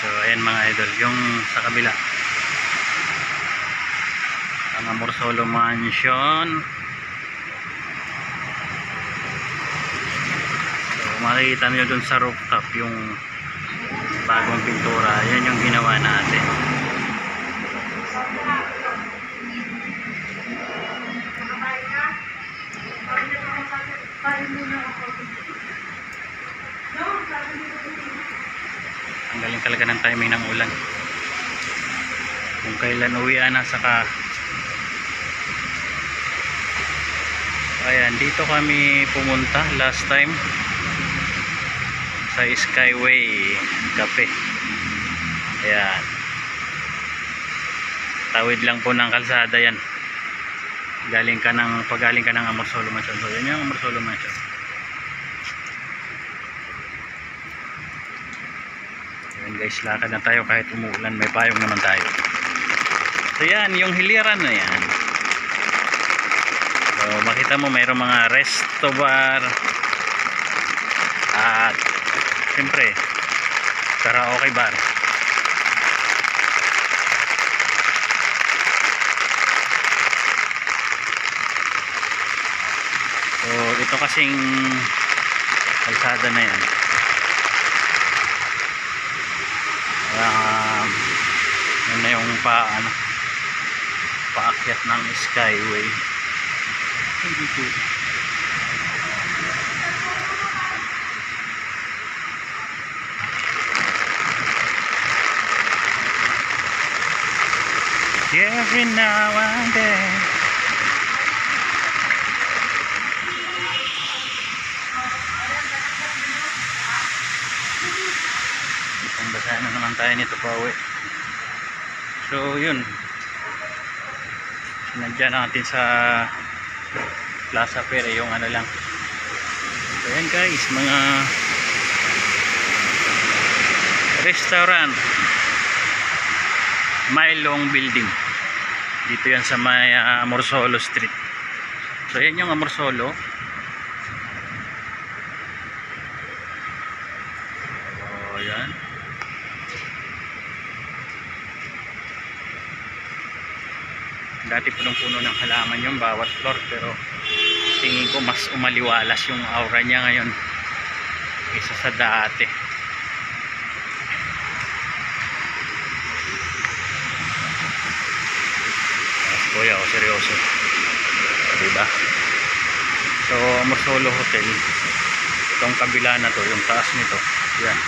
So ayan mga idol, yung sa kabila ang Amorsolo Mansion. So makikita nyo dun sa rooftop yung bagong pintura, yan yung ginawa natin. Ang galing talaga ng timing ng ulan, kung kailan uwian na. Saka ayan, dito kami pumunta last time sa Skyway Cafe. Ayan, tawid lang po ng kalsada yan. Pagaling ka ng Amorsolo Mansion. So yan yung Amorsolo Mansion. Ayan guys, lakad na tayo kahit umuulan, may payong naman tayo. So yan, yung hiliran na yan. So makita mo mayroong mga resto bar at siyempre karaoke bar. So ito kasing kalsada na yan, yun na yung paakyat ng Skyway. Every now and then basahin na naman tayo nito pa uwi. So yun, sinadya natin sa Plaza Pere yung ano lang. So yan guys, mga restaurant, Mylong Building. Dito yan sa may Amorsolo Street. So yan yung Amorsolo. O yan. Dati punong-puno ng halaman yung bawat floor, pero tingin ko mas umaliwalas yung aura niya ngayon kaysa sa dati. Kuya, o seryoso, diba? So Amorsolo Hotel, itong kabila na to, yung taas nito, yan,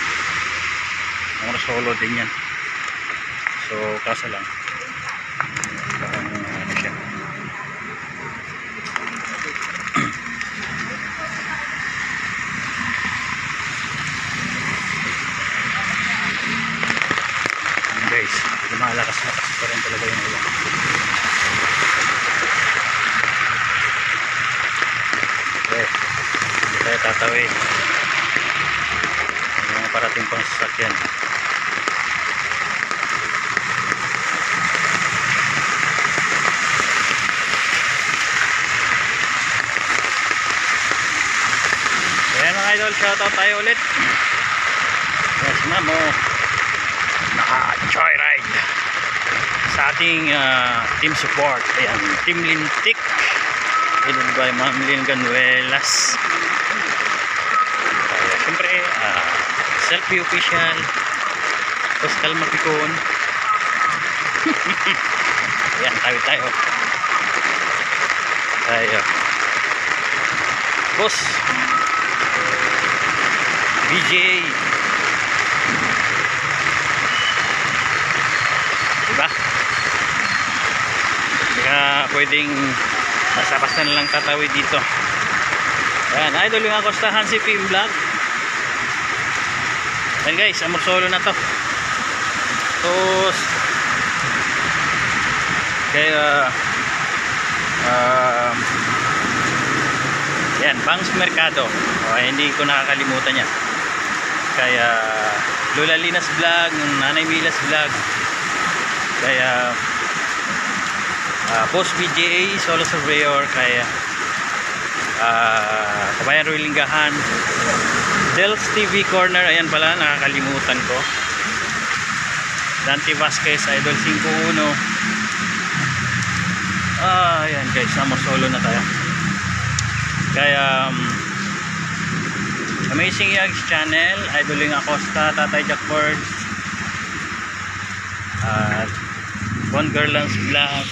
Amorsolo din yan. So kaso lang ano siya, guys, lumalakas-lakas pa rin talaga yung ulan. Okay, hindi tayo tatawid, yung mga parating pang sasakyan. Ayan mga idol, shoutout tayo ulit. Yes ma'am, naka-joyride sa ating team support. Ayan, Team Lintik, headed by Ma'am Lynn Ganuelas. Siyempre selfie official Pascal Mapicon. Ayan, tayo boss BJ, diba? Hindi ka pwedeng basta-basta na lang tatawid dito. Ayan, idol yung Acostahan si PM Vlog. Ayan guys, Amorsolo na to. Tapos kaya yan, Bangs Mercado. Hindi ko nakakalimutan yan. Kaya Lola Linas Vlog, Nanay Milas Vlog, kaya Boss BJA, Solo Surveyor, kaya Kabayan Ruilinggahan, Del's TV Corner, ayan pala, nakakalimutan ko. Dante Vasquez, Idol 5-1. Ayan guys, solo na tayo. Kaya Amazing Yags Channel, Idoling Acosta, Tatay Jackford, at Von Garland's Vlog,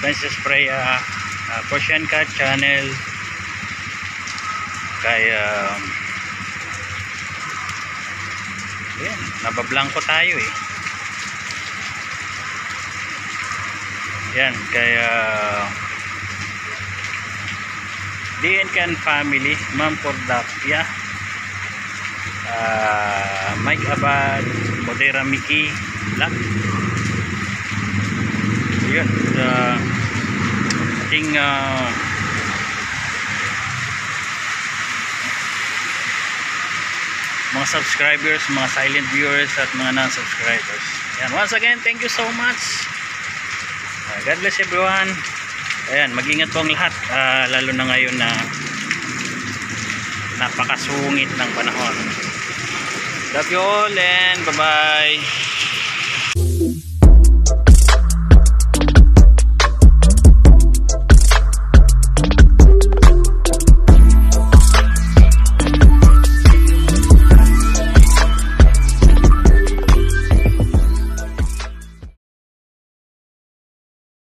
Princess Freya, Persian Cat Channel, kaya ayan, nabablanko tayo eh. Yan, kaya DNCan Family, Ma'am Cordapia, Mike Abad, Modera Mickey Black. Yun, ating mga subscribers, mga silent viewers at mga non-subscribers. Yan, once again, thank you so much. God bless everyone. Ayan, mag-ingat po ang lahat, lalo na ngayon na napakasungit ng panahon. Love you all and bye-bye.